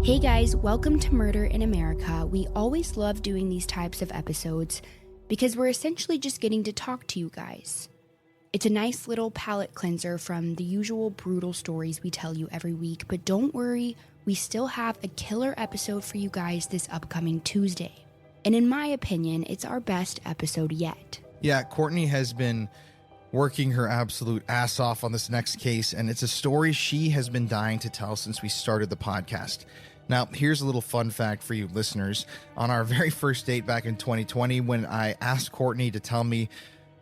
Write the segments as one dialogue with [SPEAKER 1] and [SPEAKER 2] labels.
[SPEAKER 1] Hey guys, welcome to Murder in America. We always love doing these types of episodes because we're essentially just getting to talk to you guys. It's a nice little palate cleanser from the usual brutal stories we tell you every week, but don't worry, we still have a killer episode for you guys this upcoming Tuesday. And in my opinion, it's our best episode yet.
[SPEAKER 2] Yeah, Courtney has been working her absolute ass off on this next case, and it's a story she has been dying to tell since we started the podcast. Now, here's a little fun fact for you listeners. On our very first date back in 2020, when I asked Courtney to tell me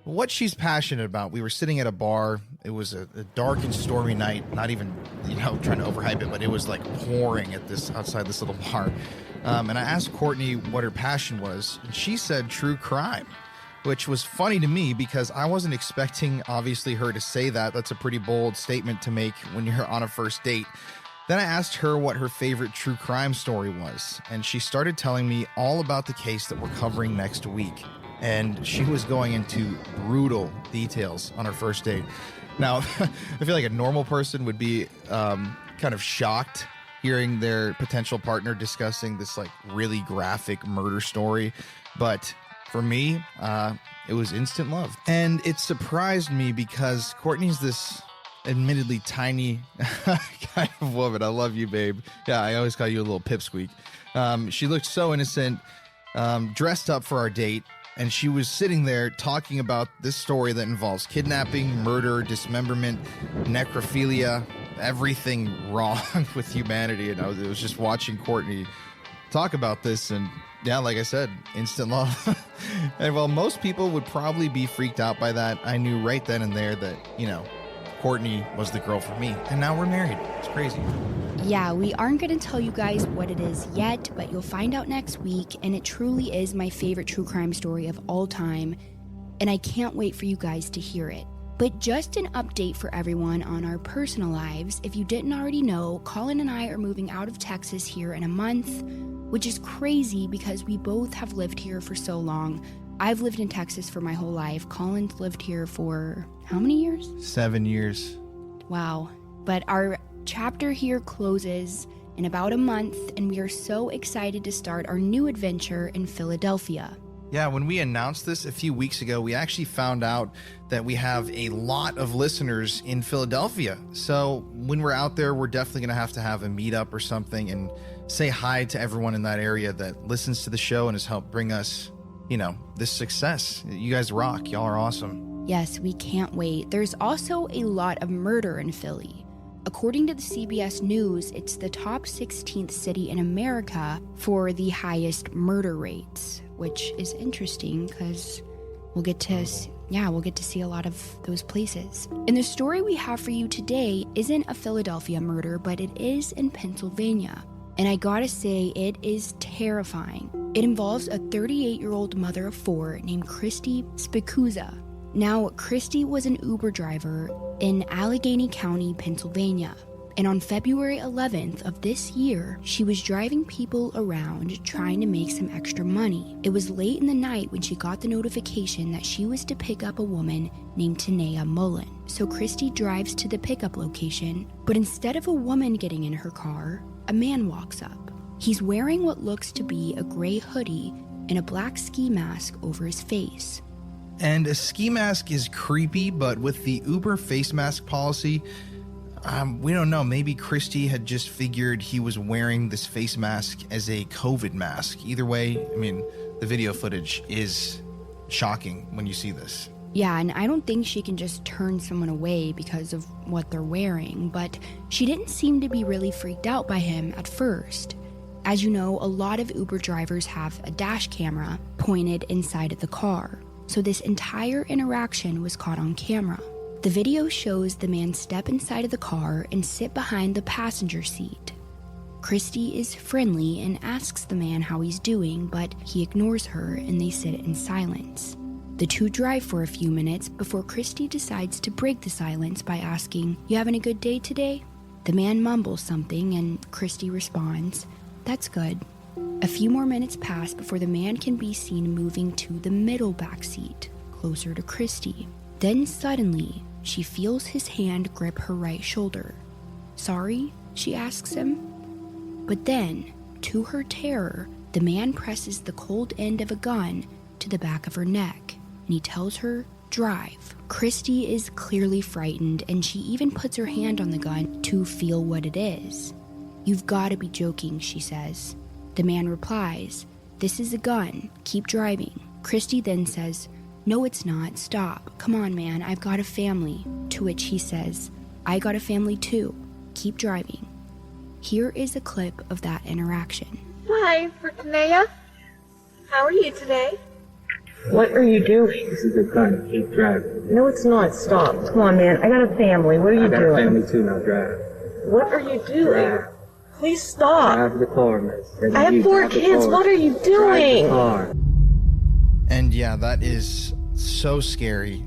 [SPEAKER 2] what she's passionate about, we were sitting at a bar. It was a dark and stormy night, not even, trying to overhype it, but it was like pouring outside this little bar. And I asked Courtney what her passion was, and she said true crime, which was funny to me because I wasn't expecting, obviously, her to say that. That's a pretty bold statement to make when you're on a first date. Then I asked her what her favorite true crime story was, and she started telling me all about the case that we're covering next week. And she was going into brutal details on our first date. Now, I feel like a normal person would be kind of shocked hearing their potential partner discussing this like really graphic murder story. But for me, it was instant love. And it surprised me because Courtney's this admittedly tiny kind of woman. I love you, babe. Yeah, I always call you a little pipsqueak. She looked so innocent, dressed up for our date, and she was sitting there talking about this story that involves kidnapping, murder, dismemberment, necrophilia, everything wrong with humanity. And it was just watching Courtney talk about this, and yeah, like I said, instant love. And while most people would probably be freaked out by that, I knew right then and there that, Courtney was the girl for me. And now we're married. It's crazy.
[SPEAKER 1] Yeah, we aren't going to tell you guys what it is yet, but you'll find out next week, and it truly is my favorite true crime story of all time, and I can't wait for you guys to hear it. But just an update for everyone on our personal lives. If you didn't already know, Colin and I are moving out of Texas here in a month, which is crazy because we both have lived here for so long. I've lived in Texas for my whole life. Colin's lived here for how many years?
[SPEAKER 2] 7 years.
[SPEAKER 1] Wow. But our chapter here closes in about a month, and we are so excited to start our new adventure in Philadelphia.
[SPEAKER 2] Yeah, when we announced this a few weeks ago, we actually found out that we have a lot of listeners in Philadelphia. So when we're out there, we're definitely going to have a meetup or something and say hi to everyone in that area that listens to the show and has helped bring us, this success. You guys rock. Y'all are awesome.
[SPEAKER 1] Yes, we can't wait. There's also a lot of murder in Philly. According to the CBS News, it's the top 16th city in America for the highest murder rates, which is interesting because we'll get to see a lot of those places. And the story we have for you today isn't a Philadelphia murder, but it is in Pennsylvania. And I gotta say, it is terrifying. It involves a 38-year-old mother of four named Christy Spicuzza. Now, Christy was an Uber driver in Allegheny County, Pennsylvania. And on February 11th of this year, she was driving people around trying to make some extra money. It was late in the night when she got the notification that she was to pick up a woman named Tanea Mullen. So Christy drives to the pickup location, but instead of a woman getting in her car, a man walks up. He's wearing what looks to be a gray hoodie and a black ski mask over his face.
[SPEAKER 2] And a ski mask is creepy, but with the Uber face mask policy, we don't know. Maybe Christy had just figured he was wearing this face mask as a COVID mask. Either way, the video footage is shocking when you see this.
[SPEAKER 1] Yeah, and I don't think she can just turn someone away because of what they're wearing, but she didn't seem to be really freaked out by him at first. As you know, a lot of Uber drivers have a dash camera pointed inside of the car, so this entire interaction was caught on camera. The video shows the man step inside of the car and sit behind the passenger seat. Christy is friendly and asks the man how he's doing, but he ignores her and they sit in silence. The two drive for a few minutes before Christy decides to break the silence by asking, "You having a good day today?" The man mumbles something and Christy responds, "That's good." A few more minutes pass before the man can be seen moving to the middle back seat, closer to Christy. Then suddenly, she feels his hand grip her right shoulder. "Sorry?" she asks him. But then, to her terror, the man presses the cold end of a gun to the back of her neck, and he tells her, drive. Christy is clearly frightened, and she even puts her hand on the gun to feel what it is. You've got to be joking, she says. The man replies, this is a gun. Keep driving. Christy then says, no, it's not. Stop. Come on, man. I've got a family. To which he says, I got a family too. Keep driving. Here is a clip of that interaction.
[SPEAKER 3] Hi, Fortunea. How are you today?
[SPEAKER 4] What are you doing?
[SPEAKER 5] This is a gun. Keep driving.
[SPEAKER 4] No, it's not. Stop. Come on, man. I got a family. What are you doing?
[SPEAKER 5] I got a family too. Now drive.
[SPEAKER 4] What are you doing?
[SPEAKER 5] Drive.
[SPEAKER 4] Please stop.
[SPEAKER 5] Drive the car, miss.
[SPEAKER 4] I have 4 kids. What are you doing?
[SPEAKER 5] Drive the car.
[SPEAKER 2] And yeah, that is so scary.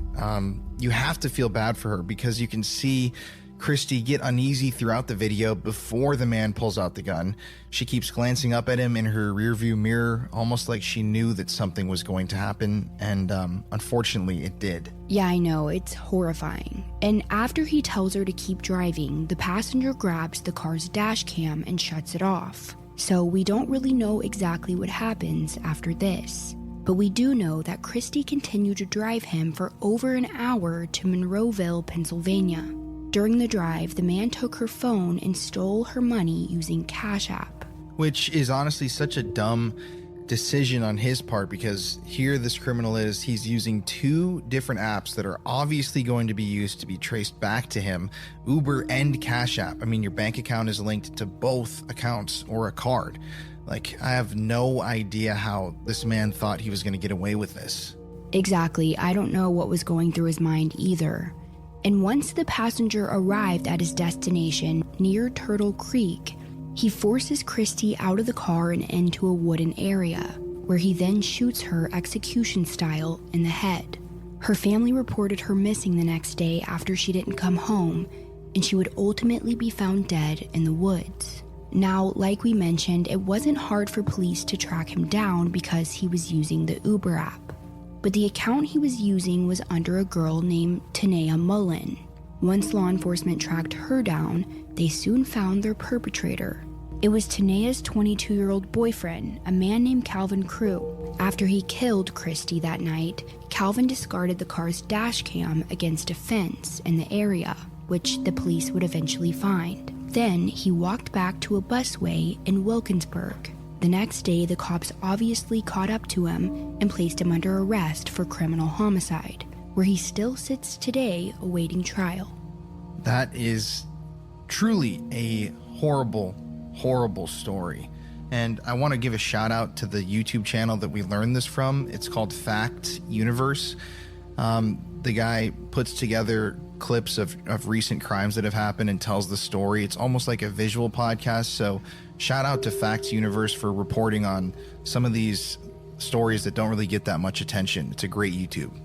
[SPEAKER 2] You have to feel bad for her because you can see Christy get uneasy throughout the video before the man pulls out the gun. She keeps glancing up at him in her rearview mirror, almost like she knew that something was going to happen, and unfortunately it did.
[SPEAKER 1] Yeah, I know, it's horrifying. And after he tells her to keep driving, the passenger grabs the car's dash cam and shuts it off. So we don't really know exactly what happens after this. But we do know that Christy continued to drive him for over an hour to Monroeville, Pennsylvania. During the drive, the man took her phone and stole her money using Cash App.
[SPEAKER 2] Which is honestly such a dumb decision on his part, because here this criminal is, he's using 2 different apps that are obviously going to be used to be traced back to him, Uber and Cash App. I mean, your bank account is linked to both accounts or a card. Like, I have no idea how this man thought he was going to get away with this.
[SPEAKER 1] Exactly, I don't know what was going through his mind either. And once the passenger arrived at his destination near Turtle Creek, he forces Christy out of the car and into a wooden area, where he then shoots her execution style in the head. Her family reported her missing the next day after she didn't come home, and she would ultimately be found dead in the woods. Now, like we mentioned, it wasn't hard for police to track him down because he was using the Uber app. But the account he was using was under a girl named Tanea Mullen. Once law enforcement tracked her down, they soon found their perpetrator. It was Tanea's 22-year-old boyfriend, a man named Calvin Crew. After he killed Christy that night, Calvin discarded the car's dash cam against a fence in the area, which the police would eventually find. Then he walked back to a busway in Wilkinsburg. The next day, the cops obviously caught up to him and placed him under arrest for criminal homicide, where he still sits today awaiting trial.
[SPEAKER 2] That is truly a horrible, horrible story. And I want to give a shout out to the YouTube channel that we learned this from. It's called Fact Universe. The guy puts together clips of recent crimes that have happened and tells the story. It's almost like a visual podcast. So shout out to Facts Universe for reporting on some of these stories that don't really get that much attention. It's a great YouTube.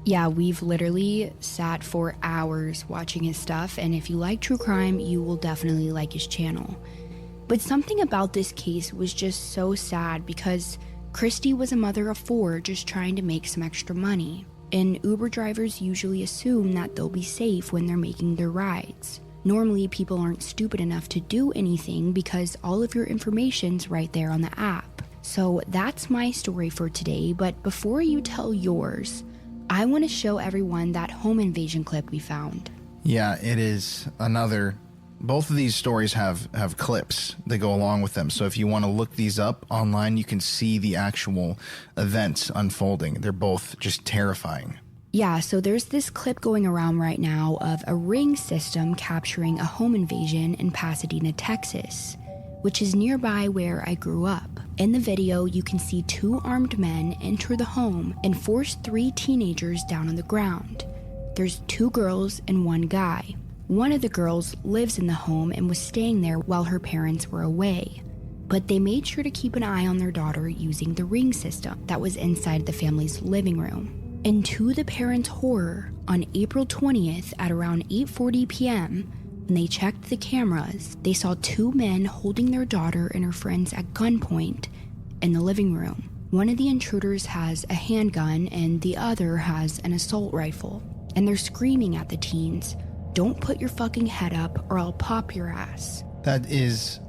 [SPEAKER 1] Yeah, we've literally sat for hours watching his stuff, and if you like true crime, you will definitely like his channel. But something about this case was just so sad because Christy was a mother of 4 just trying to make some extra money. And Uber drivers usually assume that they'll be safe when they're making their rides. Normally, people aren't stupid enough to do anything because all of your information's right there on the app. So that's my story for today, but before you tell yours, I want to show everyone that home invasion clip we found.
[SPEAKER 2] Yeah, it is another. Both of these stories have clips that go along with them. So if you want to look these up online, you can see the actual events unfolding. They're both just terrifying.
[SPEAKER 1] Yeah, so there's this clip going around right now of a ring system capturing a home invasion in Pasadena, Texas, which is nearby where I grew up. In the video, you can see 2 armed men enter the home and force 3 teenagers down on the ground. There's 2 girls and 1 guy. One of the girls lives in the home and was staying there while her parents were away. But they made sure to keep an eye on their daughter using the ring system that was inside the family's living room. And to the parents' horror, on April 20th at around 8:40 p.m., when they checked the cameras, they saw 2 men holding their daughter and her friends at gunpoint in the living room. One of the intruders has a handgun and the other has an assault rifle. And they're screaming at the teens, "Don't put your fucking head up or I'll pop your ass."
[SPEAKER 2] That is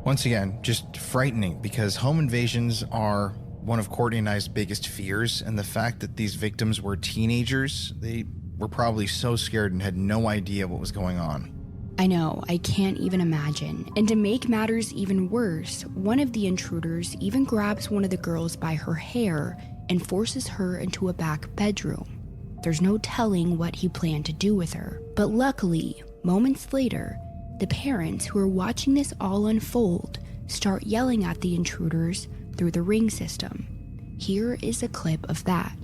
[SPEAKER 2] Once again, just frightening because home invasions are one of Courtney and I's biggest fears, and the fact that these victims were teenagers, they were probably so scared and had no idea what was going on.
[SPEAKER 1] I know, I can't even imagine. And to make matters even worse, one of the intruders even grabs one of the girls by her hair and forces her into a back bedroom. There's no telling what he planned to do with her. But luckily, moments later, the parents who are watching this all unfold start yelling at the intruders through the ring system. Here is a clip of that.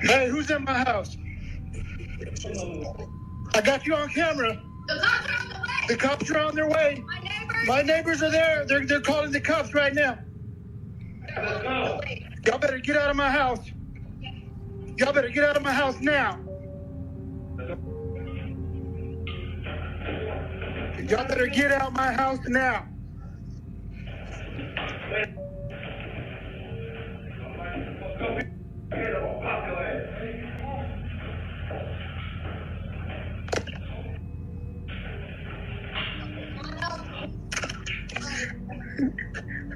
[SPEAKER 6] Hey, who's in my house? I got you on camera. The cops are on their way. My neighbors are there. They're calling the cops right now. Y'all better get out of my house. Y'all better get out of my house now. Y'all better get out of my house now.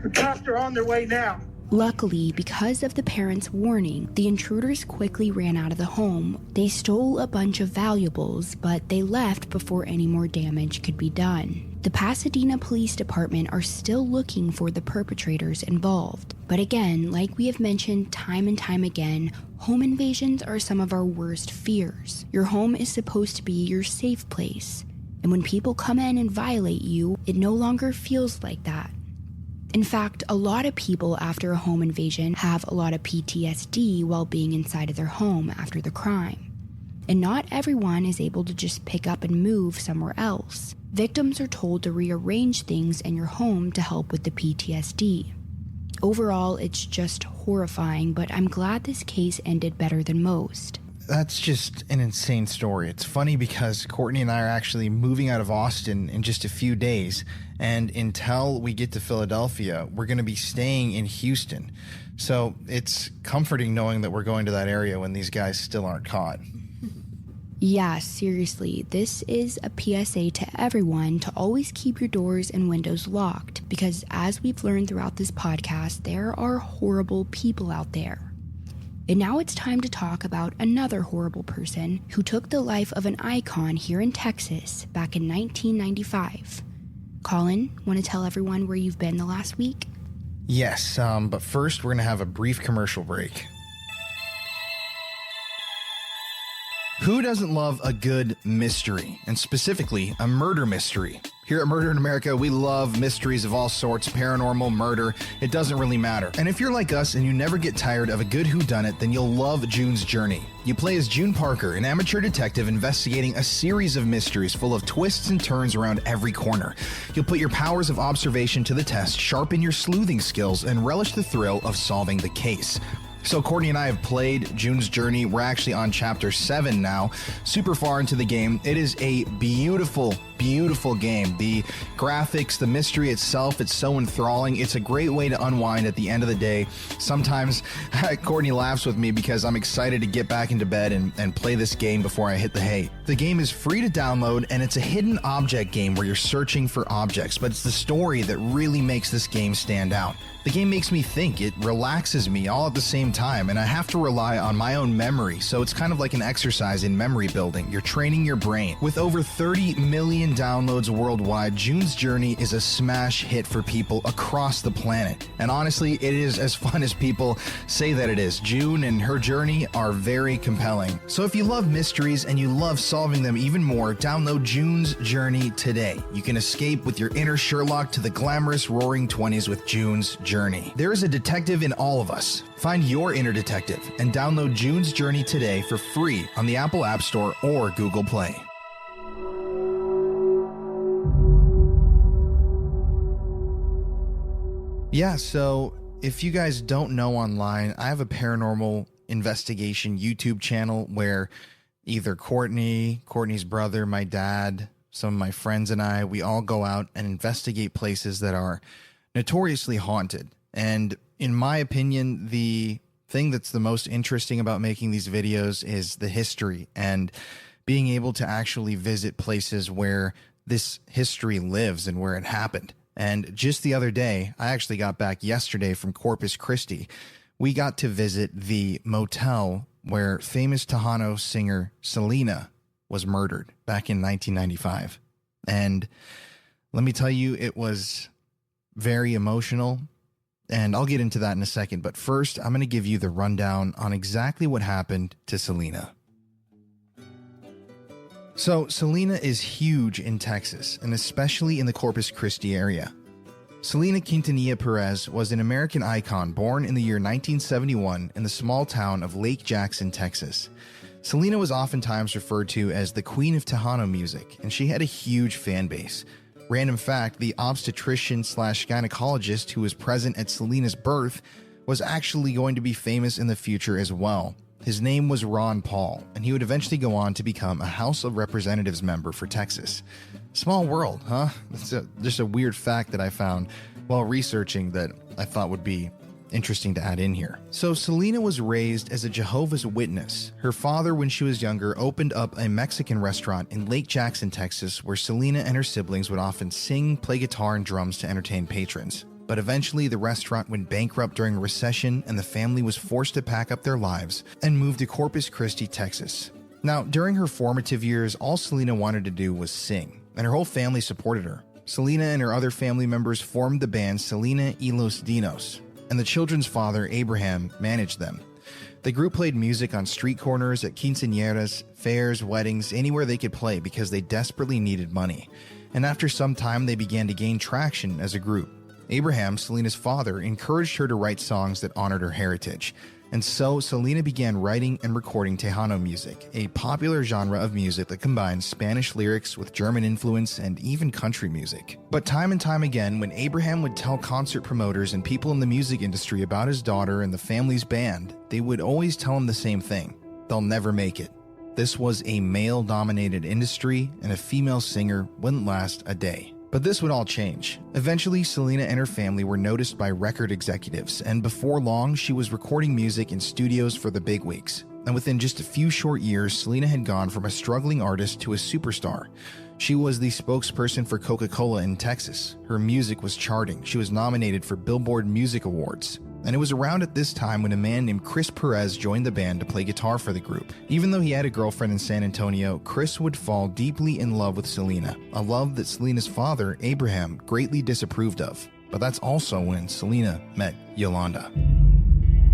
[SPEAKER 6] The cops are on their way now.
[SPEAKER 1] Luckily, because of the parents' warning, the intruders quickly ran out of the home. They stole a bunch of valuables, but they left before any more damage could be done. The Pasadena Police Department are still looking for the perpetrators involved. But again, like we have mentioned time and time again, home invasions are some of our worst fears. Your home is supposed to be your safe place. And when people come in and violate you, it no longer feels like that. In fact, a lot of people after a home invasion have a lot of PTSD while being inside of their home after the crime. And not everyone is able to just pick up and move somewhere else. Victims are told to rearrange things in your home to help with the PTSD. Overall, it's just horrifying, but I'm glad this case ended better than most.
[SPEAKER 2] That's just an insane story. It's funny because Courtney and I are actually moving out of Austin in just a few days. And until we get to Philadelphia, we're going to be staying in Houston. So it's comforting knowing that we're going to that area when these guys still aren't caught.
[SPEAKER 1] Yeah, seriously, this is a PSA to everyone to always keep your doors and windows locked. Because as we've learned throughout this podcast, there are horrible people out there. And now it's time to talk about another horrible person who took the life of an icon here in Texas back in 1995. Colin, want to tell everyone where you've been the last week?
[SPEAKER 2] Yes, but first we're going to have a brief commercial break. Who doesn't love a good mystery, and specifically a murder mystery? Here at Murder in America, we love mysteries of all sorts, paranormal, murder, it doesn't really matter. And if you're like us and you never get tired of a good whodunit, then you'll love June's Journey. You play as June Parker, an amateur detective investigating a series of mysteries full of twists and turns around every corner. You'll put your powers of observation to the test, sharpen your sleuthing skills, and relish the thrill of solving the case. So Courtney and I have played June's Journey. We're actually on chapter 7 now, super far into the game. It is a beautiful, beautiful game. The graphics, the mystery itself, it's so enthralling. It's a great way to unwind at the end of the day. Sometimes Courtney laughs with me because I'm excited to get back into bed and play this game before I hit the hay. The game is free to download, and it's a hidden object game where you're searching for objects, but it's the story that really makes this game stand out. The game makes me think, it relaxes me all at the same time, and I have to rely on my own memory, so it's kind of like an exercise in memory building. You're training your brain. With over 30 million downloads worldwide, June's Journey is a smash hit for people across the planet. And honestly, it is as fun as people say that it is. June and her journey are very compelling. So if you love mysteries and you love solving them even more, download June's Journey today. You can escape with your inner Sherlock to the glamorous roaring 20s with June's Journey. There is a detective in all of us. Find your inner detective and download June's Journey today for free on the Apple App Store or Google Play. Yeah, so if you guys don't know online, I have a paranormal investigation YouTube channel where either Courtney's brother, my dad, some of my friends and I, we all go out and investigate places that are notoriously haunted. And in my opinion, the thing that's the most interesting about making these videos is the history and being able to actually visit places where this history lives and where it happened. And just the other day, I actually got back yesterday from Corpus Christi. We got to visit the motel where famous Tejano singer Selena was murdered back in 1995. And let me tell you, it was very emotional. And I'll get into that in a second. But first, I'm going to give you the rundown on exactly what happened to Selena. So, Selena is huge in Texas, and especially in the Corpus Christi area. Selena Quintanilla Perez was an American icon born in the year 1971 in the small town of Lake Jackson, Texas. Selena was oftentimes referred to as the Queen of Tejano music, and she had a huge fan base. Random fact, the obstetrician/gynecologist who was present at Selena's birth was actually going to be famous in the future as well. His name was Ron Paul, and he would eventually go on to become a House of Representatives member for Texas. Small world, huh? It's just a weird fact that I found while researching that I thought would be interesting to add in here. So Selena was raised as a Jehovah's Witness. Her father, when she was younger, opened up a Mexican restaurant in Lake Jackson, Texas, where Selena and her siblings would often sing, play guitar, and drums to entertain patrons. But eventually, the restaurant went bankrupt during a recession, and the family was forced to pack up their lives and move to Corpus Christi, Texas. Now, during her formative years, all Selena wanted to do was sing, and her whole family supported her. Selena and her other family members formed the band Selena y los Dinos, and the children's father, Abraham, managed them. The group played music on street corners, at quinceañeras, fairs, weddings, anywhere they could play because they desperately needed money. And after some time, they began to gain traction as a group. Abraham, Selena's father, encouraged her to write songs that honored her heritage. And so Selena began writing and recording Tejano music, a popular genre of music that combines Spanish lyrics with German influence and even country music. But time and time again, when Abraham would tell concert promoters and people in the music industry about his daughter and the family's band, they would always tell him the same thing: they'll never make it. This was a male-dominated industry, and a female singer wouldn't last a day. But this would all change. Eventually, Selena and her family were noticed by record executives, and before long, she was recording music in studios for the bigwigs. And within just a few short years, Selena had gone from a struggling artist to a superstar. She was the spokesperson for Coca-Cola in Texas. Her music was charting. She was nominated for Billboard Music Awards. And it was around at this time when a man named Chris Perez joined the band to play guitar for the group. Even though he had a girlfriend in San Antonio, Chris would fall deeply in love with Selena, a love that Selena's father, Abraham, greatly disapproved of. But that's also when Selena met Yolanda.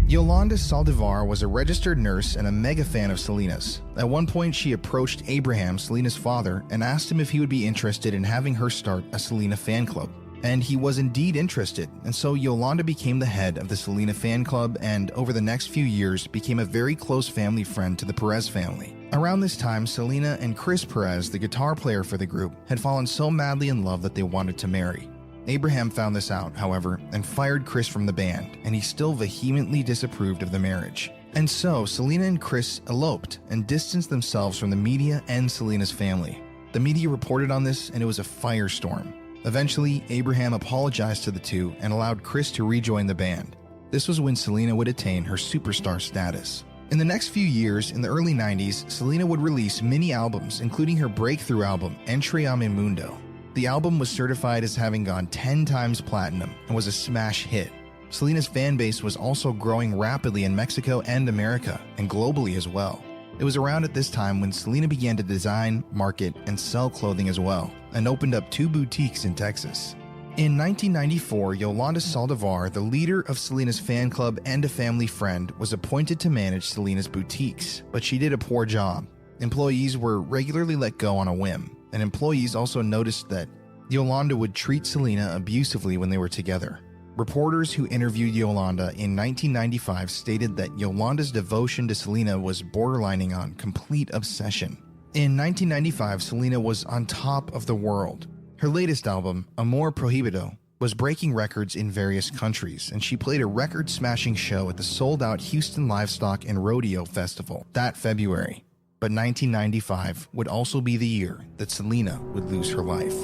[SPEAKER 2] Yolanda Saldivar was a registered nurse and a mega fan of Selena's. At one point, she approached Abraham, Selena's father, and asked him if he would be interested in having her start a Selena fan club. And he was indeed interested, and so Yolanda became the head of the Selena fan club and, over the next few years, became a very close family friend to the Perez family. Around this time, Selena and Chris Perez, the guitar player for the group, had fallen so madly in love that they wanted to marry. Abraham found this out, however, and fired Chris from the band, and he still vehemently disapproved of the marriage. And so, Selena and Chris eloped and distanced themselves from the media and Selena's family. The media reported on this, and it was a firestorm. Eventually, Abraham apologized to the two and allowed Chris to rejoin the band. This was when Selena would attain her superstar status. In the next few years, in the early 90s, Selena would release mini albums, including her breakthrough album, Entre a Mi Mundo. The album was certified as having gone 10 times platinum and was a smash hit. Selena's fan base was also growing rapidly in Mexico and America, and globally as well. It was around at this time when Selena began to design, market, and sell clothing as well, and opened up 2 boutiques in Texas. In 1994, Yolanda Saldivar, the leader of Selena's fan club and a family friend, was appointed to manage Selena's boutiques, but she did a poor job. Employees were regularly let go on a whim, and employees also noticed that Yolanda would treat Selena abusively when they were together. Reporters who interviewed Yolanda in 1995 stated that Yolanda's devotion to Selena was borderlining on complete obsession. In 1995, Selena was on top of the world. Her latest album, Amor Prohibido, was breaking records in various countries, and she played a record-smashing show at the sold-out Houston Livestock and Rodeo Festival that February. But 1995 would also be the year that Selena would lose her life.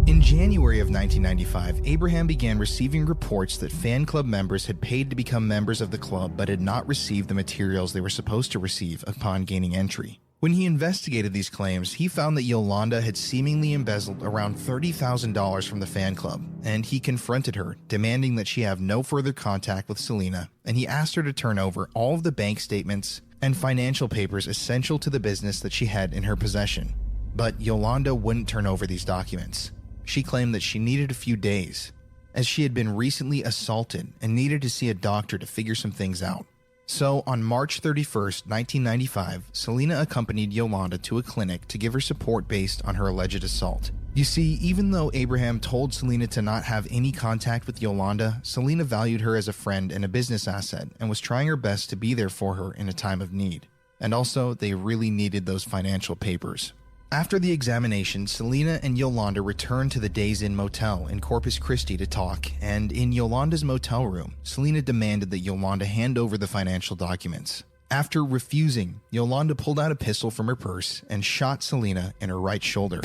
[SPEAKER 2] In January of 1995, Abraham began receiving reports that fan club members had paid to become members of the club but had not received the materials they were supposed to receive upon gaining entry. When he investigated these claims, he found that Yolanda had seemingly embezzled around $30,000 from the fan club, and he confronted her, demanding that she have no further contact with Selena, and he asked her to turn over all of the bank statements and financial papers essential to the business that she had in her possession. But Yolanda wouldn't turn over these documents. She claimed that she needed a few days, as she had been recently assaulted and needed to see a doctor to figure some things out. So, on March 31st, 1995, Selena accompanied Yolanda to a clinic to give her support based on her alleged assault. You see, even though Abraham told Selena to not have any contact with Yolanda, Selena valued her as a friend and a business asset and was trying her best to be there for her in a time of need. And also, they really needed those financial papers. After the examination, Selena and Yolanda returned to the Days Inn Motel in Corpus Christi to talk, and in Yolanda's motel room, Selena demanded that Yolanda hand over the financial documents. After refusing, Yolanda pulled out a pistol from her purse and shot Selena in her right shoulder.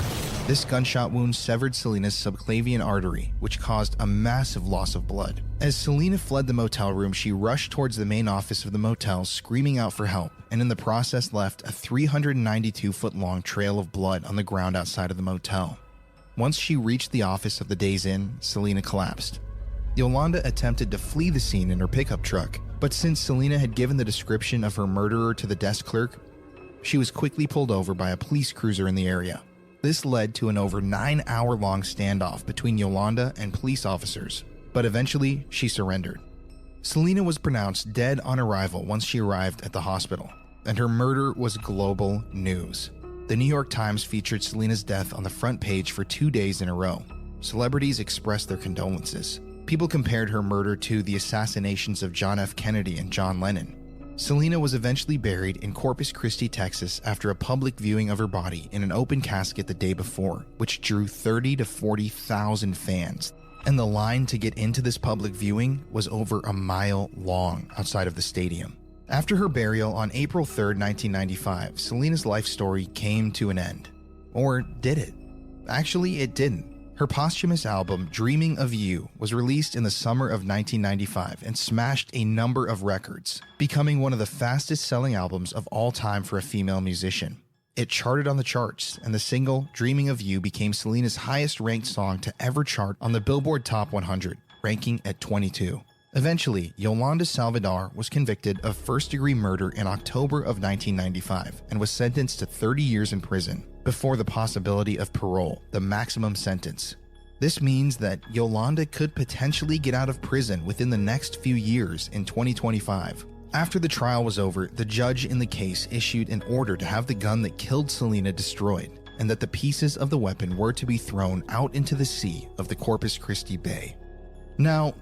[SPEAKER 2] This gunshot wound severed Selena's subclavian artery, which caused a massive loss of blood. As Selena fled the motel room, she rushed towards the main office of the motel, screaming out for help, and in the process left a 392-foot-long trail of blood on the ground outside of the motel. Once she reached the office of the Days Inn, Selena collapsed. Yolanda attempted to flee the scene in her pickup truck, but since Selena had given the description of her murderer to the desk clerk, she was quickly pulled over by a police cruiser in the area. This led to an over 9-hour-long standoff between Yolanda and police officers, but eventually she surrendered. Selena was pronounced dead on arrival once she arrived at the hospital, and her murder was global news. The New York Times featured Selena's death on the front page for 2 days in a row. Celebrities expressed their condolences. People compared her murder to the assassinations of John F. Kennedy and John Lennon. Selena was eventually buried in Corpus Christi, Texas, after a public viewing of her body in an open casket the day before, which drew 30,000 to 40,000 fans. And the line to get into this public viewing was over a mile long outside of the stadium. After her burial on April 3rd, 1995, Selena's life story came to an end. Or did it? Actually, it didn't. Her posthumous album, Dreaming of You, was released in the summer of 1995 and smashed a number of records, becoming one of the fastest-selling albums of all time for a female musician. It charted on the charts, and the single, Dreaming of You, became Selena's highest-ranked song to ever chart on the Billboard Top 100, ranking at 22. Eventually, Yolanda Salvador was convicted of first-degree murder in October of 1995 and was sentenced to 30 years in prison, before the possibility of parole, the maximum sentence. This means that Yolanda could potentially get out of prison within the next few years in 2025. After the trial was over, the judge in the case issued an order to have the gun that killed Selena destroyed, and that the pieces of the weapon were to be thrown out into the sea of the Corpus Christi Bay. Now,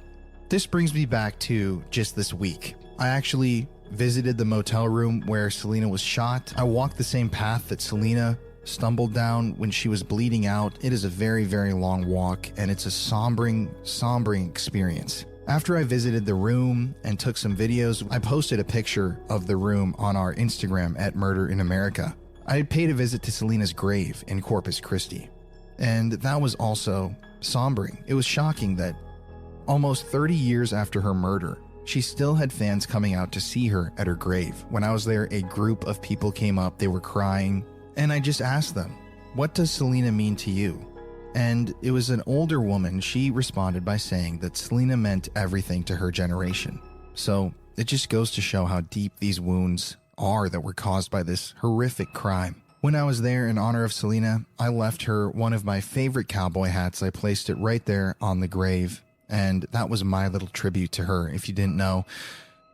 [SPEAKER 2] this brings me back to just this week. I actually visited the motel room where Selena was shot. I walked the same path that Selena stumbled down when she was bleeding out. It is a very, very long walk, and it's a sombering experience. After I visited the room and took some videos, I posted a picture of the room on our Instagram at Murder in America. I had paid a visit to Selena's grave in Corpus Christi, and that was also sombering. It was shocking that almost 30 years after her murder, she still had fans coming out to see her at her grave. When I was there, a group of people came up, they were crying, and I just asked them, "What does Selena mean to you?" And it was an older woman. She responded by saying that Selena meant everything to her generation. So it just goes to show how deep these wounds are that were caused by this horrific crime. When I was there in honor of Selena, I left her one of my favorite cowboy hats. I placed it right there on the grave, and that was my little tribute to her. If you didn't know,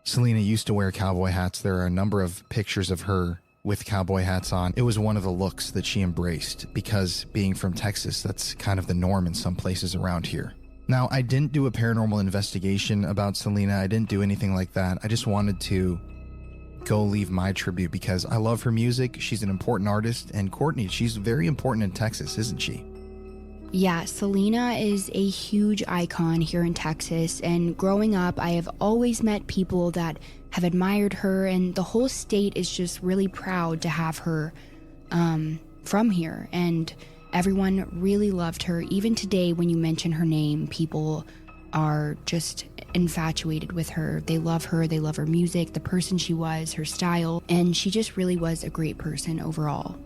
[SPEAKER 2] Selena used to wear cowboy hats. There are a number of pictures of her with cowboy hats on. It was one of the looks that she embraced because, being from Texas, that's kind of the norm in some places around here. Now, I didn't do a paranormal investigation about Selena. I didn't do anything like that. I just wanted to go leave my tribute because I love her music. She's an important artist. And Courtney, she's very important in Texas, isn't she?
[SPEAKER 1] Yeah, Selena is a huge icon here in Texas, and growing up, I have always met people that have admired her, and the whole state is just really proud to have her from here, and everyone really loved her. Even today, when you mention her name, people are just infatuated with her. They love her music, the person she was, her style, and she just really was a great person overall.